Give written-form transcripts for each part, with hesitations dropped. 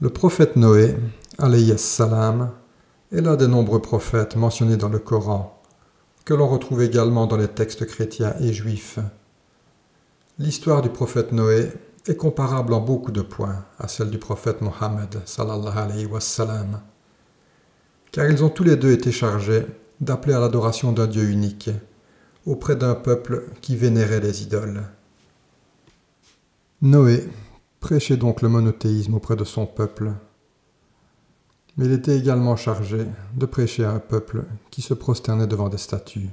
Le prophète Noé, alayhi salam, est l'un des nombreux prophètes mentionnés dans le Coran, que l'on retrouve également dans les textes chrétiens et juifs. L'histoire du prophète Noé est comparable en beaucoup de points à celle du prophète Mohammed, sallallahu alayhi wa sallam, car ils ont tous les deux été chargés d'appeler à l'adoration d'un Dieu unique, auprès d'un peuple qui vénérait les idoles. Noé prêchait donc le monothéisme auprès de son peuple, mais il était également chargé de prêcher à un peuple qui se prosternait devant des statues,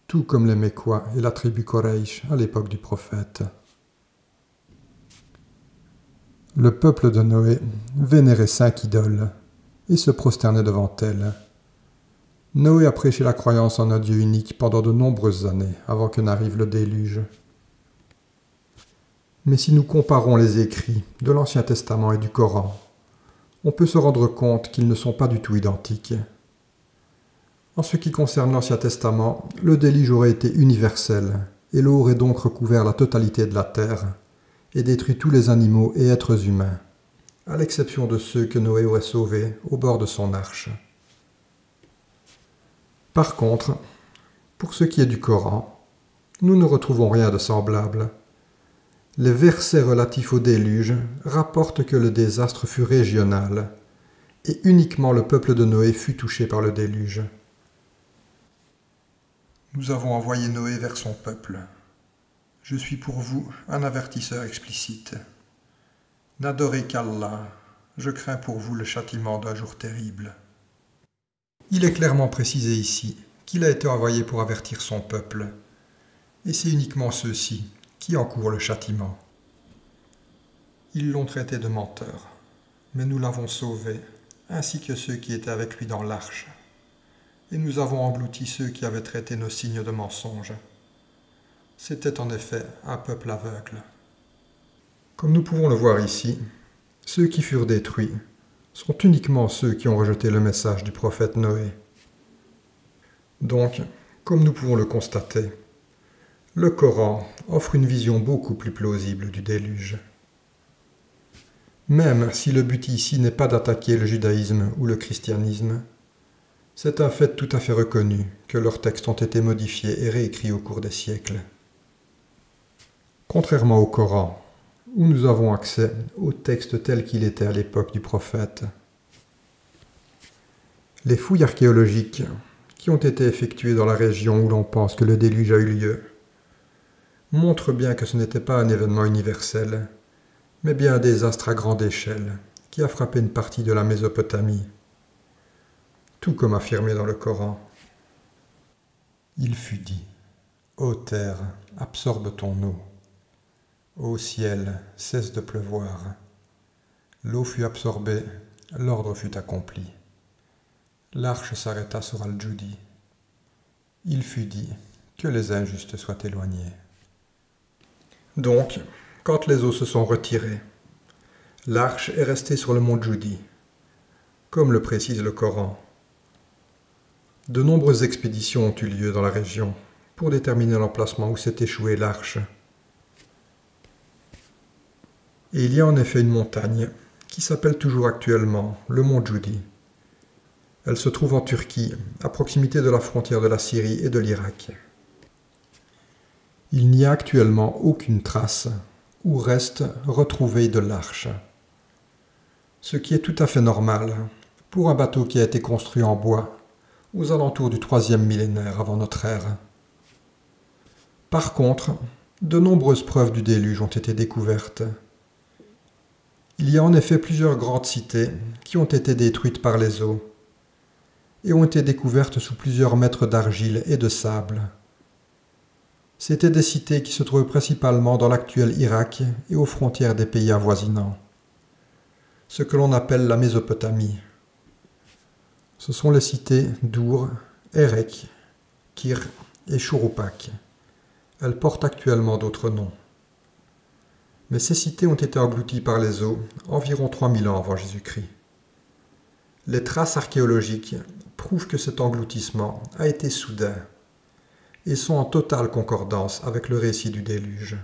tout comme les Mécois et la tribu Quraysh à l'époque du prophète. Le peuple de Noé vénérait 5 idoles et se prosternait devant elles. Noé a prêché la croyance en un Dieu unique pendant de nombreuses années avant que n'arrive le déluge. Mais si nous comparons les écrits de l'Ancien Testament et du Coran, on peut se rendre compte qu'ils ne sont pas du tout identiques. En ce qui concerne l'Ancien Testament, le déluge aurait été universel, et l'eau aurait donc recouvert la totalité de la terre, et détruit tous les animaux et êtres humains, à l'exception de ceux que Noé aurait sauvés au bord de son arche. Par contre, pour ce qui est du Coran, nous ne retrouvons rien de semblable. Les versets relatifs au déluge rapportent que le désastre fut régional, et uniquement le peuple de Noé fut touché par le déluge. Nous avons envoyé Noé vers son peuple. Je suis pour vous un avertisseur explicite. N'adorez qu'Allah, je crains pour vous le châtiment d'un jour terrible. Il est clairement précisé ici qu'il a été envoyé pour avertir son peuple, et c'est uniquement ceux-ci qui encourent le châtiment. Ils l'ont traité de menteur, mais nous l'avons sauvé, ainsi que ceux qui étaient avec lui dans l'arche, et nous avons englouti ceux qui avaient traité nos signes de mensonges. C'était en effet un peuple aveugle. Comme nous pouvons le voir ici, ceux qui furent détruits sont uniquement ceux qui ont rejeté le message du prophète Noé. Donc, comme nous pouvons le constater, le Coran offre une vision beaucoup plus plausible du déluge. Même si le but ici n'est pas d'attaquer le judaïsme ou le christianisme, c'est un fait tout à fait reconnu que leurs textes ont été modifiés et réécrits au cours des siècles. Contrairement au Coran, où nous avons accès au texte tel qu'il était à l'époque du prophète, les fouilles archéologiques qui ont été effectuées dans la région où l'on pense que le déluge a eu lieu montrent bien que ce n'était pas un événement universel, mais bien un désastre à grande échelle qui a frappé une partie de la Mésopotamie, tout comme affirmé dans le Coran. Il fut dit, ô terre, absorbe ton eau. Ô ciel, cesse de pleuvoir. L'eau fut absorbée, l'ordre fut accompli. L'arche s'arrêta sur Al-Judi. Il fut dit que les injustes soient éloignés. Donc, quand les eaux se sont retirées, l'arche est restée sur le mont Judi, comme le précise le Coran. De nombreuses expéditions ont eu lieu dans la région pour déterminer l'emplacement où s'est échouée l'arche. Et il y a en effet une montagne qui s'appelle toujours actuellement le mont Judi. Elle se trouve en Turquie, à proximité de la frontière de la Syrie et de l'Irak. Il n'y a actuellement aucune trace ou reste retrouvé de l'arche, ce qui est tout à fait normal pour un bateau qui a été construit en bois aux alentours du 3e millénaire avant notre ère. Par contre, de nombreuses preuves du déluge ont été découvertes. Il y a en effet plusieurs grandes cités qui ont été détruites par les eaux et ont été découvertes sous plusieurs mètres d'argile et de sable. C'étaient des cités qui se trouvaient principalement dans l'actuel Irak et aux frontières des pays avoisinants, ce que l'on appelle la Mésopotamie. Ce sont les cités d'Our, Erech, Kir et Chouroupak. Elles portent actuellement d'autres noms. Mais ces cités ont été englouties par les eaux environ 3000 ans avant Jésus-Christ. Les traces archéologiques prouvent que cet engloutissement a été soudain et sont en totale concordance avec le récit du déluge.